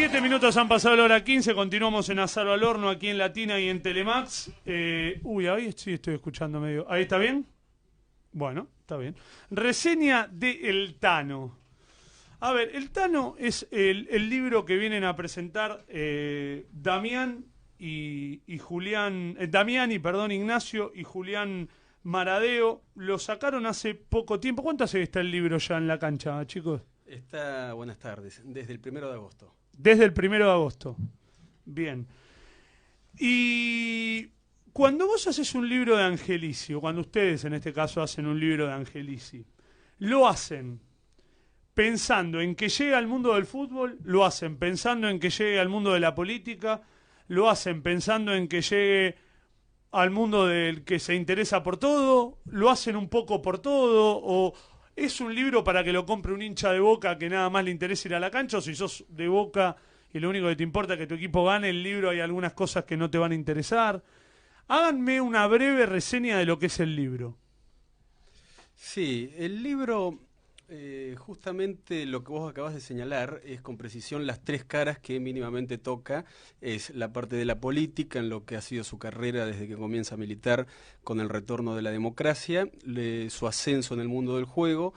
7 minutos han pasado la hora 15, continuamos en Asado al Horno, aquí en Latina y en Telemax. Ahí sí estoy escuchando medio. ¿Ahí está bien? Bueno, está bien. Reseña de El Tano. A ver, El Tano es el libro que vienen a presentar Damián y Julián... Ignacio y Julián Maradeo. Lo sacaron hace poco tiempo. ¿Cuánto hace que está el libro ya en la cancha, chicos? Está, buenas tardes, desde el 1 de agosto. Desde el 1 de agosto. Bien. Y cuando vos haces un libro de Angelici, o cuando ustedes en este caso hacen un libro de Angelici, lo hacen pensando en que llegue al mundo del fútbol, lo hacen pensando en que llegue al mundo de la política, lo hacen pensando en que llegue al mundo del que se interesa por todo, lo hacen un poco por todo, o es un libro para que lo compre un hincha de Boca que nada más le interesa ir a la cancha, o si sos de Boca y lo único que te importa es que tu equipo gane el libro, hay algunas cosas que no te van a interesar. Háganme una breve reseña de lo que es el libro. Sí, el libro, justamente lo que vos acabas de señalar, es con precisión las tres caras que mínimamente toca. Es la parte de la política, en lo que ha sido su carrera desde que comienza a militar con el retorno de la democracia, su ascenso en el mundo del juego,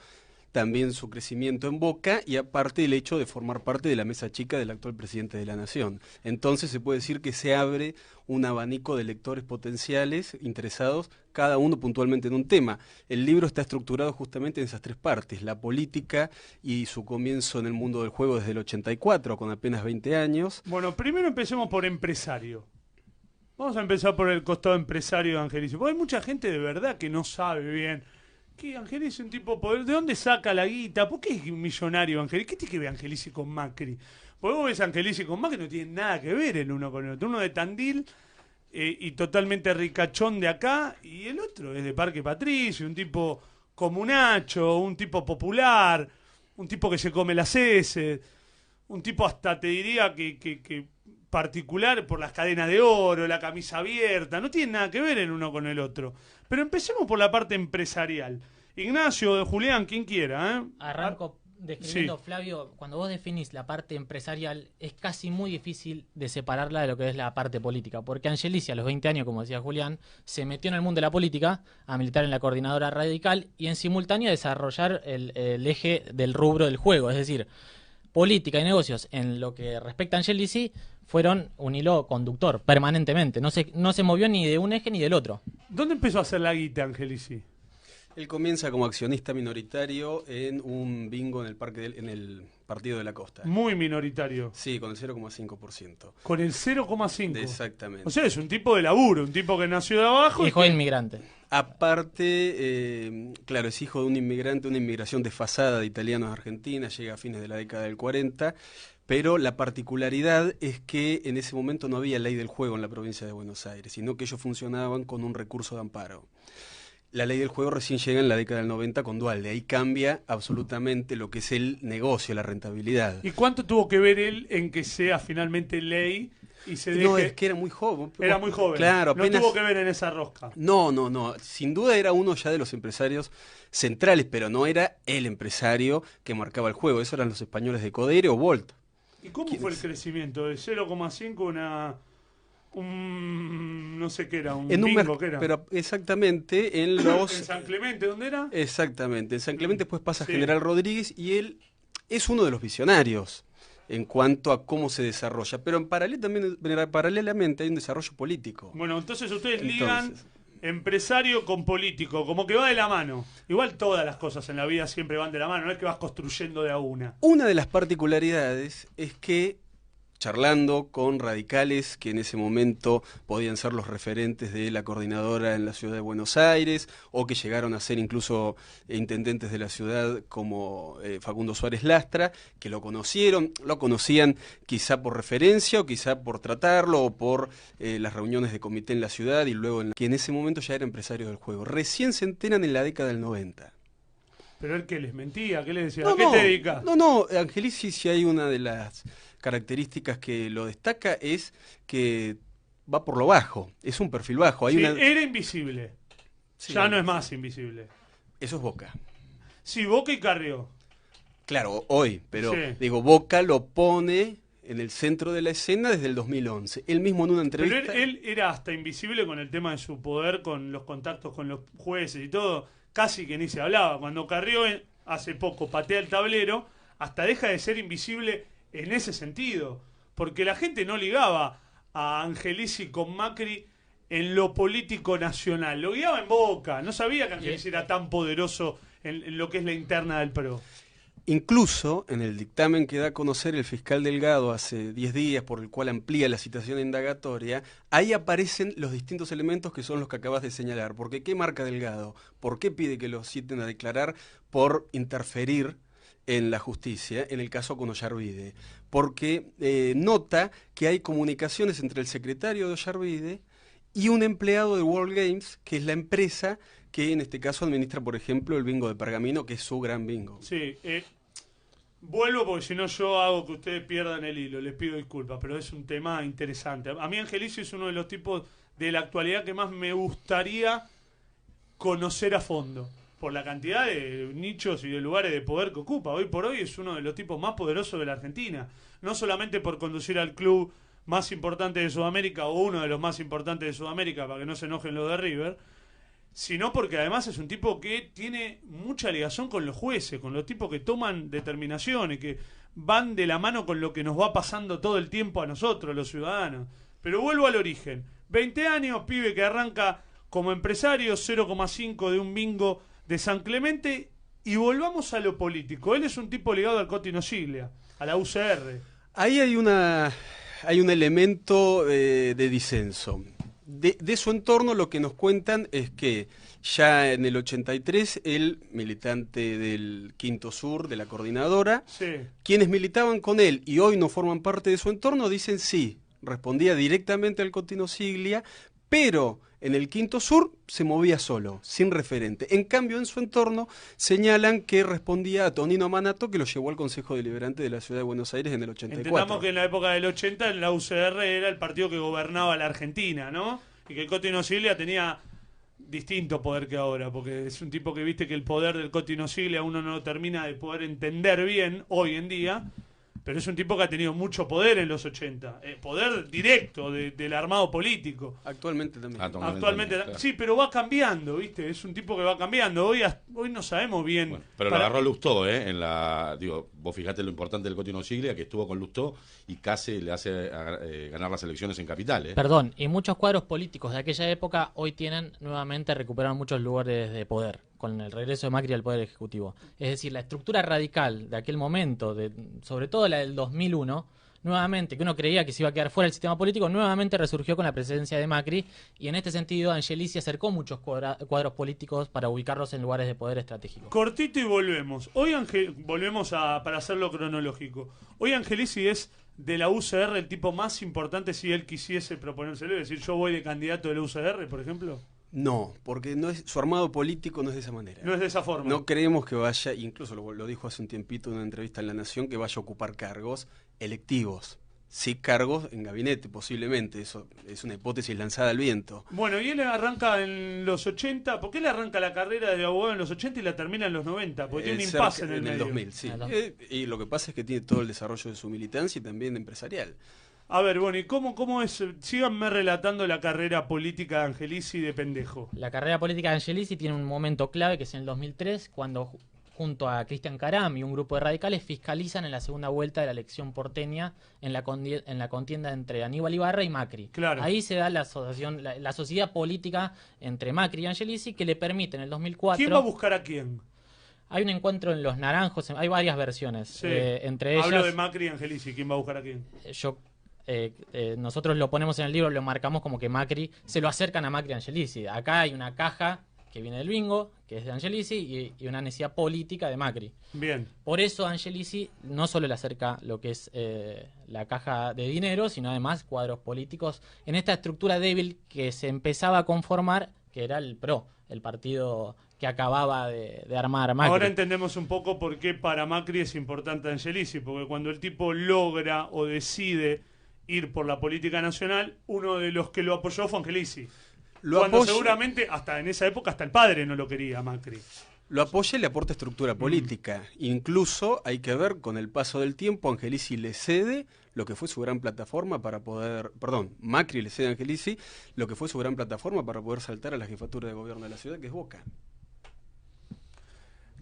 también su crecimiento en Boca y aparte el hecho de formar parte de la mesa chica del actual presidente de la Nación. Entonces se puede decir que se abre un abanico de lectores potenciales interesados, cada uno puntualmente en un tema. El libro está estructurado justamente en esas tres partes, la política y su comienzo en el mundo del juego desde el 84, con apenas 20 años. Bueno, primero empecemos por empresario. Vamos a empezar por el costado empresario de Angelici, porque hay mucha gente de verdad que no sabe bien. ¿Qué Angelici es un tipo poder? ¿De dónde saca la guita? ¿Por qué es un millonario Angelici? ¿Qué tiene que ver Angelici con Macri? Porque vos ves Angelici con Macri, no tiene nada que ver el uno con el otro. Uno de Tandil y totalmente ricachón de acá, y el otro es de Parque Patricio, un tipo comunacho, un tipo popular, un tipo que se come las heces, un tipo hasta te diría que particular por las cadenas de oro, la camisa abierta, no tiene nada que ver el uno con el otro. Pero empecemos por la parte empresarial. Ignacio, Julián, quien quiera, ¿eh? Arranco describiendo, Sí. Flavio, cuando vos definís la parte empresarial, es casi muy difícil de separarla de lo que es la parte política, porque Angelici a los 20 años, como decía Julián, se metió en el mundo de la política, a militar en la coordinadora radical y en simultáneo a desarrollar el eje del rubro del juego, es decir, política y negocios en lo que respecta a Angelici fueron un hilo conductor permanentemente, no se movió ni de un eje ni del otro. ¿Dónde empezó a hacer la guita Angelici? Él comienza como accionista minoritario en un bingo en el Partido de la Costa. Muy minoritario. Sí, con el 0,5%. Con el 0,5. Exactamente. O sea, es un tipo de laburo, un tipo que nació de abajo. Hijo de inmigrante. Aparte, claro, es hijo de un inmigrante, una inmigración desfasada de italianos a Argentina, llega a fines de la década del 40, pero la particularidad es que en ese momento no había ley del juego en la provincia de Buenos Aires, sino que ellos funcionaban con un recurso de amparo. La ley del juego recién llega en la década del 90 con Duhalde, ahí cambia absolutamente lo que es el negocio, la rentabilidad. ¿Y cuánto tuvo que ver él en que sea finalmente ley y se deje? No, es que era muy joven. Era muy joven. Claro, apenas... No tuvo que ver en esa rosca. No. Sin duda era uno ya de los empresarios centrales, pero no era el empresario que marcaba el juego. Eso eran los españoles de Codere o Volt. ¿Y cómo fue el crecimiento? ¿De 0,5 no sé qué era, un bingo, ¿qué era? Pero exactamente, en los... ¿En San Clemente dónde era? Exactamente, en San Clemente después pasa a Sí. General Rodríguez y él es uno de los visionarios en cuanto a cómo se desarrolla, pero paralelamente hay un desarrollo político. Bueno, entonces ustedes ligan empresario con político, como que va de la mano. Igual todas las cosas en la vida siempre van de la mano, no es que vas construyendo de a una. Una de las particularidades es que charlando con radicales que en ese momento podían ser los referentes de la coordinadora en la ciudad de Buenos Aires o que llegaron a ser incluso intendentes de la ciudad como Facundo Suárez Lastra, que lo conocían quizá por referencia o quizá por tratarlo o por las reuniones de comité en la ciudad y luego que en ese momento ya era empresario del juego. Recién se enteran en la década del 90. ¿Pero él qué les mentía? ¿Qué les decía? ¿A qué te dedicas? No, Angelici, si hay una de las características que lo destaca es que va por lo bajo, es un perfil bajo. Sí, era invisible, sí, ya no es más invisible. Eso es Boca. Sí, Boca y Carrió. Claro, hoy, pero sí. digo, Boca lo pone en el centro de la escena desde el 2011. Él mismo en una entrevista... Pero él era hasta invisible con el tema de su poder, con los contactos con los jueces y todo. Casi que ni se hablaba. Cuando Carrió hace poco patea el tablero, hasta deja de ser invisible en ese sentido. Porque la gente no ligaba a Angelici con Macri en lo político nacional. Lo guiaba en Boca. No sabía que Angelici era tan poderoso en lo que es la interna del PRO. Incluso en el dictamen que da a conocer el fiscal Delgado hace 10 días, por el cual amplía la citación indagatoria, ahí aparecen los distintos elementos que son los que acabas de señalar. Porque ¿qué marca Delgado? ¿Por qué pide que lo citen a declarar por interferir en la justicia, en el caso con Ollarvide? Porque nota que hay comunicaciones entre el secretario de Ollarvide y un empleado de World Games, que es la empresa que en este caso administra, por ejemplo, el bingo de Pergamino, que es su gran bingo. Sí, vuelvo porque si no yo hago que ustedes pierdan el hilo, les pido disculpas, pero es un tema interesante. A mí Angelici es uno de los tipos de la actualidad que más me gustaría conocer a fondo, por la cantidad de nichos y de lugares de poder que ocupa. Hoy por hoy es uno de los tipos más poderosos de la Argentina, no solamente por conducir al club más importante de Sudamérica o uno de los más importantes de Sudamérica, para que no se enojen los de River, sino porque además es un tipo que tiene mucha ligación con los jueces, con los tipos que toman determinaciones, que van de la mano con lo que nos va pasando todo el tiempo a nosotros, los ciudadanos. Pero vuelvo al origen. 20 años, pibe que arranca como empresario, 0,5 de un bingo de San Clemente, y volvamos a lo político. Él es un tipo ligado al Coti Nosiglia, a la UCR. Ahí hay un elemento de disenso. De su entorno lo que nos cuentan es que ya en el 83 el militante del Quinto Sur, de la coordinadora, Sí. quienes militaban con él y hoy no forman parte de su entorno dicen sí, respondía directamente al Coti Nosiglia, pero en el Quinto Sur se movía solo, sin referente. En cambio, en su entorno señalan que respondía a Tonino Manato, que lo llevó al Consejo Deliberante de la Ciudad de Buenos Aires en el 84. Entendamos que en la época del 80 en la UCR era el partido que gobernaba la Argentina, ¿no? Y que el Coti Nosiglia tenía distinto poder que ahora, porque es un tipo que viste que el poder del Coti Nosiglia uno no lo termina de poder entender bien hoy en día, pero es un tipo que ha tenido mucho poder en los 80, poder directo del armado político. Actualmente también. Actualmente, claro. sí, pero va cambiando, ¿viste? Es un tipo que va cambiando. Hoy no sabemos bien. Bueno, pero lo agarró Lustó, digo, vos fijate lo importante del Coti Nosiglia, que estuvo con Lustó y casi le hace ganar las elecciones en Capital, ¿eh? Perdón, y muchos cuadros políticos de aquella época hoy tienen nuevamente recuperaron muchos lugares de poder con el regreso de Macri al poder ejecutivo. Es decir, la estructura radical de aquel momento, sobre todo la del 2001, nuevamente, que uno creía que se iba a quedar fuera del sistema político, nuevamente resurgió con la presencia de Macri, y en este sentido Angelici acercó muchos cuadros políticos para ubicarlos en lugares de poder estratégico. Cortito y volvemos. Hoy volvemos para hacerlo cronológico. Hoy Angelici es de la UCR el tipo más importante si él quisiese proponérselo, es decir, yo voy de candidato de la UCR, por ejemplo. No, porque su armado político no es de esa manera. No es de esa forma. No creemos que vaya, incluso lo dijo hace un tiempito en una entrevista en La Nación, que vaya a ocupar cargos electivos. Sí, cargos en gabinete, posiblemente. Eso es una hipótesis lanzada al viento. Bueno, y él arranca en los 80. ¿Por qué él arranca la carrera de abogado en los 80 y la termina en los 90? Porque tiene un impasse en el medio. 2000, sí. Y lo que pasa es que tiene todo el desarrollo de su militancia y también empresarial. A ver, bueno, ¿y cómo es? Síganme relatando la carrera política de Angelici de pendejo. La carrera política de Angelici tiene un momento clave que es en el 2003, cuando junto a Cristian Caram y un grupo de radicales fiscalizan en la segunda vuelta de la elección porteña en la contienda entre Aníbal Ibarra y Macri. Claro. Ahí se da la asociación, la sociedad política entre Macri y Angelici que le permite en el 2004... ¿Quién va a buscar a quién? Hay un encuentro en Los Naranjos, hay varias versiones. Sí. Entre ellas... Hablo de Macri y Angelici, ¿quién va a buscar a quién? Nosotros lo ponemos en el libro, lo marcamos como que Macri, se lo acercan a Macri y Angelici. Acá hay una caja que viene del bingo, que es de Angelici, y una necesidad política de Macri. Bien. Por eso Angelici no solo le acerca lo que es la caja de dinero, sino además cuadros políticos en esta estructura débil que se empezaba a conformar, que era el PRO, el partido que acababa de armar Macri. Ahora entendemos un poco por qué para Macri es importante Angelici, porque cuando el tipo logra o decide ir por la política nacional, uno de los que lo apoyó fue Angelici. Cuando seguramente, hasta en esa época, hasta el padre no lo quería Macri. Lo apoya y le aporta estructura política. Incluso hay que ver, con el paso del tiempo, Angelici le cede lo que fue su gran plataforma para poder, perdón, Macri le cede a Angelici lo que fue su gran plataforma para poder saltar a la jefatura de gobierno de la ciudad, que es Boca.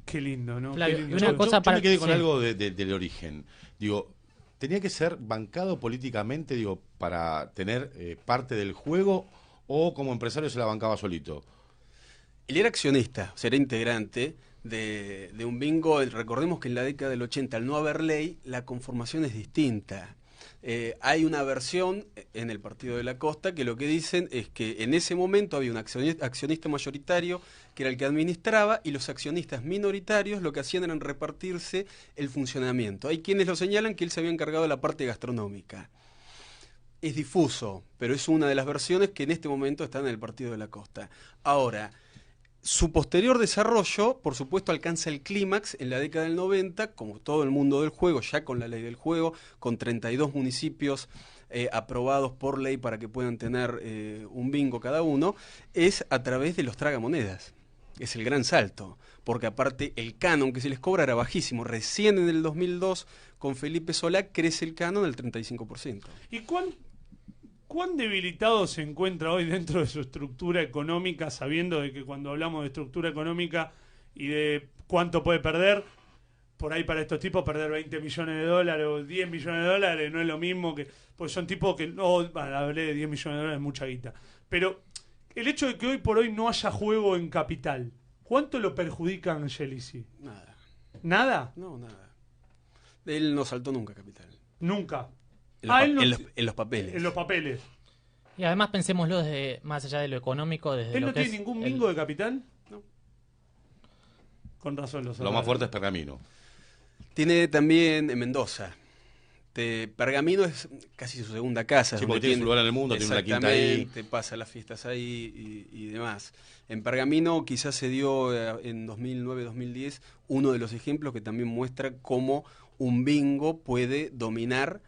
Qué lindo, ¿no? Flavio, Qué lindo. y una cosa Yo para- me quedé con sí. algo del origen. Digo, ¿tenía que ser bancado políticamente, digo, para tener parte del juego o como empresario se la bancaba solito? Él era accionista, o sea, era integrante de un bingo. Recordemos que en la década del 80, al no haber ley, la conformación es distinta. Hay una versión en el Partido de la Costa que lo que dicen es que en ese momento había un accionista mayoritario que era el que administraba, y los accionistas minoritarios lo que hacían era repartirse el funcionamiento. Hay quienes lo señalan que él se había encargado de la parte gastronómica. Es difuso, pero es una de las versiones que en este momento están en el Partido de la Costa. Ahora, su posterior desarrollo, por supuesto, alcanza el clímax en la década del 90, como todo el mundo del juego, ya con la ley del juego, con 32 municipios aprobados por ley para que puedan tener un bingo cada uno, es a través de los tragamonedas. Es el gran salto, porque aparte el canon que se les cobra era bajísimo. Recién en el 2002, con Felipe Solá, crece el canon al 35%. ¿Y cuán debilitado se encuentra hoy dentro de su estructura económica, sabiendo de que cuando hablamos de estructura económica y de cuánto puede perder, por ahí para estos tipos perder 20 millones de dólares o 10 millones de dólares no es lo mismo que... Pues son tipos que... No, hablé de 10 millones de dólares, es mucha guita. Pero el hecho de que hoy por hoy no haya juego en capital, ¿cuánto lo perjudica a Angelici? Nada. ¿Nada? No, nada. Él no saltó nunca capital. Nunca. En los, Él no- en los papeles. En los papeles. Y además pensémoslo desde más allá de lo económico, desde ¿Él lo no que tiene es ningún el- bingo de capital? No. Con razón lo Lo más fuerte es Pergamino. Tiene también en Mendoza. Pergamino es casi su segunda casa. Sí, donde porque tiene su lugar en el mundo, tiene una quinta ahí. Exactamente, pasa las fiestas ahí y demás. En Pergamino quizás se dio en 2009-2010 uno de los ejemplos que también muestra cómo un bingo puede dominar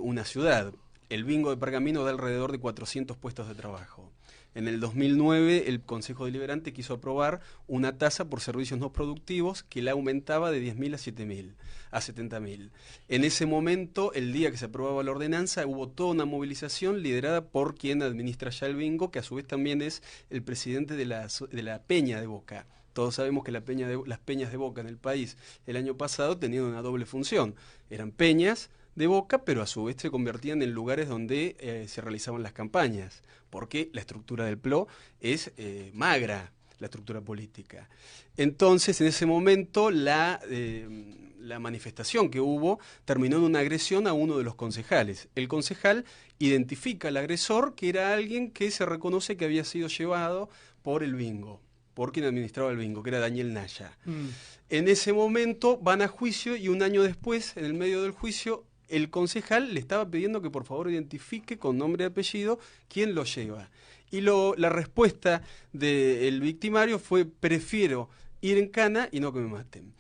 una ciudad. El bingo de Pergamino da alrededor de 400 puestos de trabajo. En el 2009 el Consejo Deliberante quiso aprobar una tasa por servicios no productivos que la aumentaba de 10.000 a 7.000, a 70.000. En ese momento, el día que se aprobaba la ordenanza, hubo toda una movilización liderada por quien administra ya el bingo, que a su vez también es el presidente de la Peña de Boca. Todos sabemos que las peñas de Boca en el país el año pasado tenían una doble función. Eran peñas de Boca, pero a su vez se convertían en lugares donde se realizaban las campañas, porque la estructura del PLO es magra, la estructura política. Entonces, en ese momento, la manifestación que hubo terminó en una agresión a uno de los concejales. El concejal identifica al agresor, que era alguien que se reconoce que había sido llevado por el bingo, por quien administraba el bingo, que era Daniel Naya. En ese momento van a juicio y un año después, en el medio del juicio, el concejal le estaba pidiendo que por favor identifique con nombre y apellido quién lo lleva. Y la respuesta del victimario fue: prefiero ir en cana y no que me maten.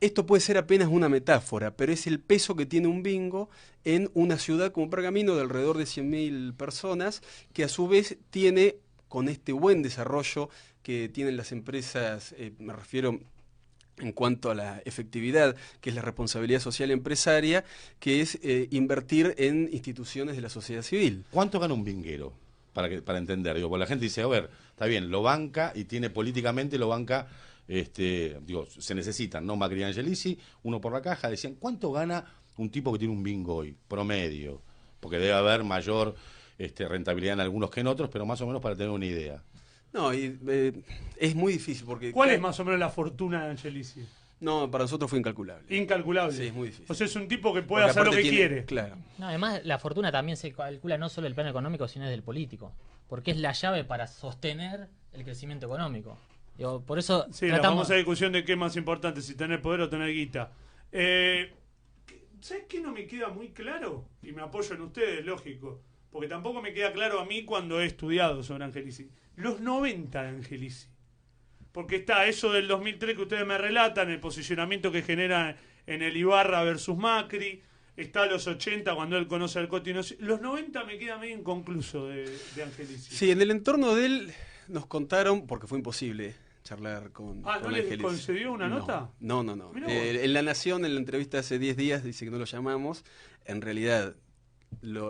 Esto puede ser apenas una metáfora, pero es el peso que tiene un bingo en una ciudad como Pergamino de alrededor de 100.000 personas, que a su vez tiene, con este buen desarrollo que tienen las empresas, me refiero en cuanto a la efectividad, que es la responsabilidad social empresaria, que es invertir en instituciones de la sociedad civil. ¿Cuánto gana un binguero? Para entender, digo, porque la gente dice, a ver, está bien, lo banca y tiene políticamente, lo banca, digo, se necesitan, ¿no? Macri y Angelici, uno por la caja, decían, ¿cuánto gana un tipo que tiene un bingo hoy? Promedio, porque debe haber mayor rentabilidad en algunos que en otros, pero más o menos para tener una idea. No, es muy difícil porque... ¿Cuál es más o menos la fortuna de Angelici? No, para nosotros fue incalculable. Incalculable. Sí, es muy difícil. O sea, es un tipo que puede Porque hacer lo aparte que quiere. Claro. No, además, la fortuna también se calcula no solo del plano económico, sino del político. Porque es la llave para sostener el crecimiento económico. Digo, por eso Sí, la famosa discusión de qué es más importante, si tener poder o tener guita. ¿Sabes qué no me queda muy claro? Y me apoyo en ustedes, lógico. Porque tampoco me queda claro a mí cuando he estudiado sobre Angelici. Los 90 de Angelici. Porque está eso del 2003 que ustedes me relatan, el posicionamiento que genera en el Ibarra versus Macri. Está los 80 cuando él conoce al Coti. Los 90 me queda medio inconcluso de Angelici. Sí, en el entorno de él nos contaron, porque fue imposible charlar con ¿no le Angelici. concedió una nota? No. Mirá vos. En La Nación, en la entrevista hace 10 días, dice que no lo llamamos. En realidad,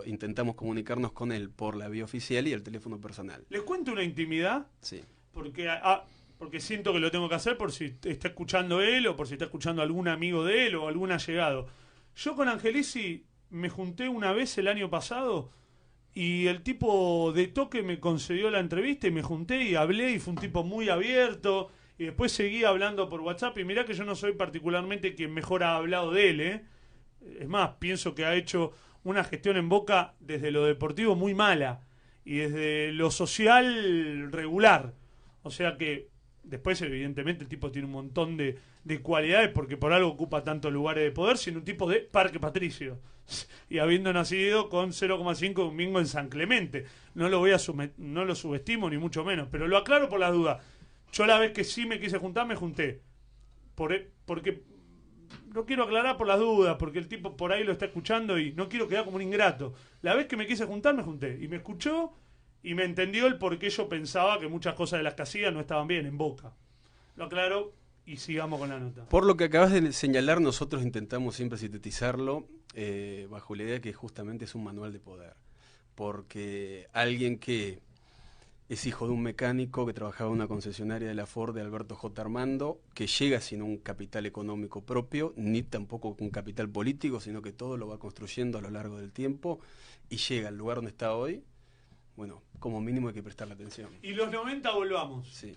intentamos comunicarnos con él por la vía oficial y el teléfono personal. Les cuento una intimidad, Sí. porque siento que lo tengo que hacer por si está escuchando él o por si está escuchando algún amigo de él o algún allegado. Yo con Angelici me junté una vez el año pasado y el tipo de toque me concedió la entrevista y me junté y hablé y fue un tipo muy abierto y después seguí hablando por WhatsApp y mirá que yo no soy particularmente quien mejor ha hablado de él, ¿eh? Es más, pienso que ha hecho una gestión en Boca desde lo deportivo muy mala y desde lo social regular. O sea que después, evidentemente, el tipo tiene un montón de cualidades porque por algo ocupa tantos lugares de poder, siendo un tipo de Parque Patricio. Y habiendo nacido con 0,5 de un bingo en San Clemente. No lo no lo subestimo ni mucho menos, pero lo aclaro por las dudas. Yo la vez que sí me quise juntar, me junté. Porque no quiero aclarar por las dudas, porque el tipo por ahí lo está escuchando y no quiero quedar como un ingrato. La vez que me quise juntar, me junté. Y me escuchó y me entendió el por qué yo pensaba que muchas cosas de las que hacía no estaban bien en Boca. Lo aclaro y sigamos con la nota. Por lo que acabas de señalar, nosotros intentamos siempre sintetizarlo bajo la idea de que justamente es un manual de poder. Porque alguien que es hijo de un mecánico que trabajaba en una concesionaria de la Ford de Alberto J. Armando, que llega sin un capital económico propio, ni tampoco un capital político, sino que todo lo va construyendo a lo largo del tiempo y llega al lugar donde está hoy. Bueno, como mínimo hay que prestarle atención. Y los 90 volvamos. Sí.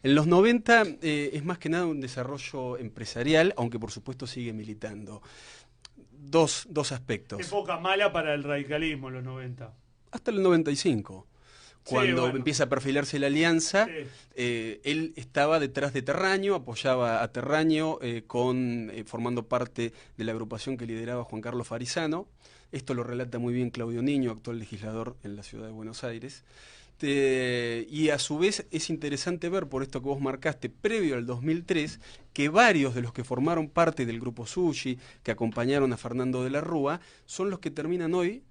En los 90 es más que nada un desarrollo empresarial, aunque por supuesto sigue militando. Dos aspectos. Época mala para el radicalismo, los 90. Hasta el 95. Cuando Sí, bueno. empieza a perfilarse la alianza, Sí. él estaba detrás de Terraño, apoyaba a Terraño formando parte de la agrupación que lideraba Juan Carlos Farisano. Esto lo relata muy bien Claudio Niño, actual legislador en la ciudad de Buenos Aires. Y a su vez es interesante ver, por esto que vos marcaste, previo al 2003, que varios de los que formaron parte del grupo Sushi, que acompañaron a Fernando de la Rúa, son los que terminan hoy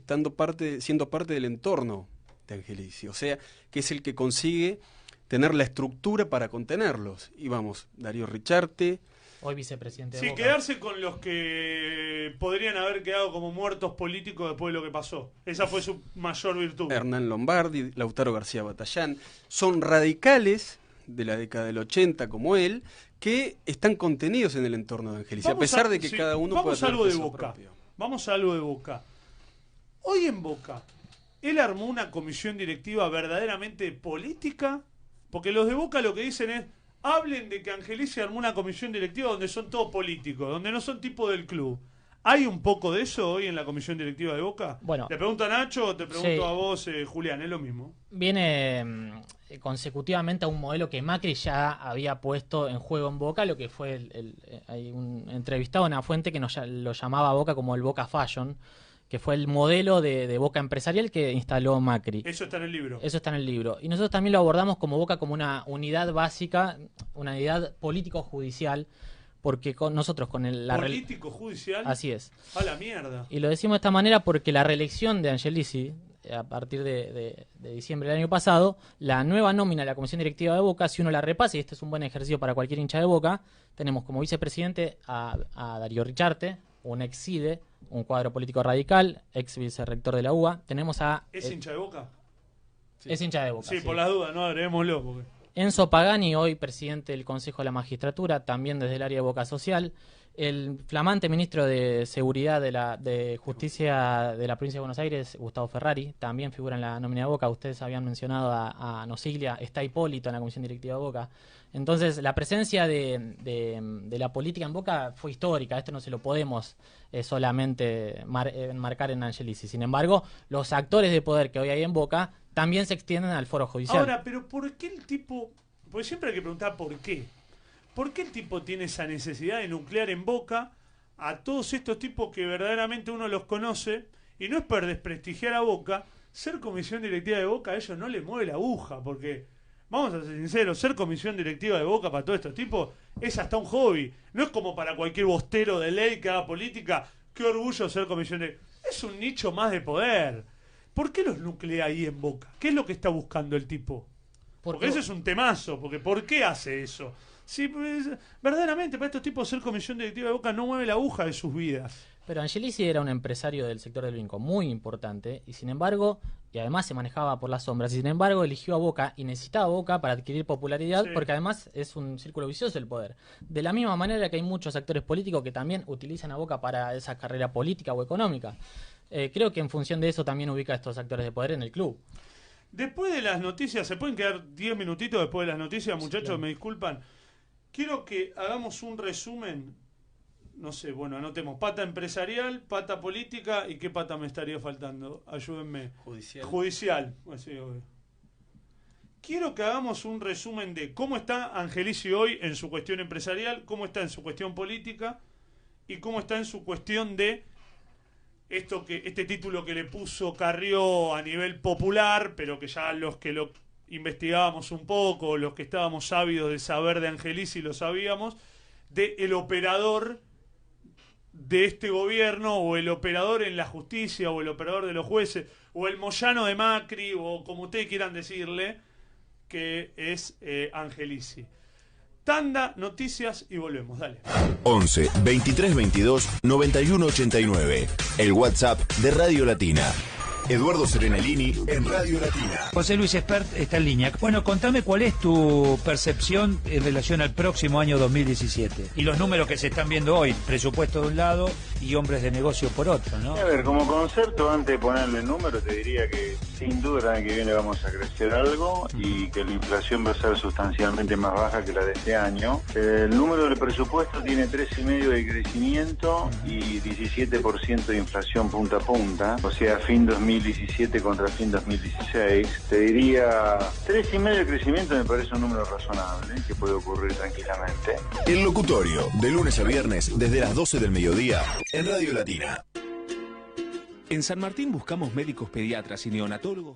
siendo parte del entorno de Angelici. O sea, que es el que consigue tener la estructura para contenerlos. Y vamos, Darío Richarte. Hoy vicepresidente de Sí, Boca. quedarse con los que podrían haber quedado como muertos políticos después de lo que pasó. Esa fue su mayor virtud. Hernán Lombardi, Lautaro García Batallán, son radicales de la década del 80 como él, que están contenidos en el entorno de Angelici, a pesar de que sí, cada uno vamos puede a algo de peso Boca. propio. Vamos a algo de Boca. Hoy en Boca, ¿él armó una comisión directiva verdaderamente política? Porque los de Boca lo que dicen es, hablen de que Angelici armó una comisión directiva donde son todos políticos, donde no son tipo del club. ¿Hay un poco de eso hoy en la comisión directiva de Boca? Bueno. ¿Te pregunto a Nacho o te pregunto Sí. a vos, Julián? Es lo mismo. Viene consecutivamente a un modelo que Macri ya había puesto en juego en Boca, lo que fue hay un entrevistado, una fuente que lo llamaba a Boca como el Boca Fashion, que fue el modelo de Boca empresarial que instaló Macri. Eso está en el libro. Eso está en el libro. Y nosotros también lo abordamos como Boca como una unidad básica, una unidad político-judicial, porque nosotros con ¿Político judicial? Así es. A la mierda. Y lo decimos de esta manera porque la reelección de Angelici, a partir de diciembre del año pasado, la nueva nómina de la Comisión Directiva de Boca, si uno la repasa, y este es un buen ejercicio para cualquier hincha de Boca, tenemos como vicepresidente a Darío Richarte, un ex CIDE, un cuadro político radical, ex vicerrector de la UBA. Tenemos a... ¿Es hincha de Boca? Es hincha de Boca. Sí, por las dudas, no agreguémoslo. Porque... Enzo Pagani, hoy presidente del Consejo de la Magistratura, también desde el área de Boca Social. El flamante ministro de Seguridad de Justicia de la Provincia de Buenos Aires, Gustavo Ferrari, también figura en la nómina de Boca. Ustedes habían mencionado a Nosiglia, está Hipólito en la Comisión Directiva de Boca. Entonces, la presencia de la política en Boca fue histórica. Esto no se lo podemos solamente marcar en Angelici. Sin embargo, los actores de poder que hoy hay en Boca también se extienden al foro judicial. Ahora, pero ¿por qué el tipo...? Porque siempre hay que preguntar por qué. ¿Por qué el tipo tiene esa necesidad de nuclear en Boca a todos estos tipos que verdaderamente uno los conoce? Y no es por desprestigiar a Boca, ser comisión directiva de Boca a ellos no les mueve la aguja, porque, vamos a ser sinceros, ser comisión directiva de Boca para todos estos tipos es hasta un hobby. No es como para cualquier bostero de ley que haga política, qué orgullo ser comisión directiva. Es un nicho más de poder. ¿Por qué los nuclea ahí en Boca? ¿Qué es lo que está buscando el tipo? Porque ese es un temazo, porque ¿por qué hace eso? Sí, pues, verdaderamente para estos tipos ser comisión directiva de Boca no mueve la aguja de sus vidas. Pero Angelici era un empresario del sector del vinco muy importante y sin embargo, y además se manejaba por las sombras, y sin embargo eligió a Boca y necesitaba a Boca para adquirir popularidad porque además es un círculo vicioso el poder. De la misma manera que hay muchos actores políticos que también utilizan a Boca para esa carrera política o económica. Creo que en función de eso también ubica a estos actores de poder en el club. Después de las noticias, ¿se pueden quedar 10 minutitos después de las noticias, muchachos? Sí, claro. Me disculpan. Quiero que hagamos un resumen. No sé, bueno, anotemos pata empresarial, pata política y qué pata me estaría faltando. Ayúdenme. Judicial. Pues sí, obvio. Quiero que hagamos un resumen de cómo está Angelici hoy en su cuestión empresarial, cómo está en su cuestión política y cómo está en su cuestión de este título que le puso Carrió a nivel popular, pero que ya los que lo investigábamos un poco, los que estábamos ávidos de saber de Angelici lo sabíamos, de el operador de este gobierno, o el operador en la justicia, o el operador de los jueces, o el Moyano de Macri, o como ustedes quieran decirle, que es Angelici. Tanda, noticias y volvemos, dale. 11 23 22 91 89. El WhatsApp de Radio Latina. Eduardo Serenellini en Radio Latina. José Luis Espert está en línea. Bueno, contame cuál es tu percepción en relación al próximo año 2017 y los números que se están viendo hoy, presupuesto de un lado y hombres de negocio por otro, ¿no? A ver, como concepto, antes de ponerle el número, te diría que sin duda el año que viene vamos a crecer algo y que la inflación va a ser sustancialmente más baja que la de este año. El número del presupuesto tiene 3,5% de crecimiento y 17% de inflación punta a punta, o sea, fin 2017 contra fin 2016. Te diría 3,5% de crecimiento me parece un número razonable que puede ocurrir tranquilamente. El locutorio, de lunes a viernes desde las 12 del mediodía en Radio Latina. En San Martín buscamos médicos pediatras y neonatólogos.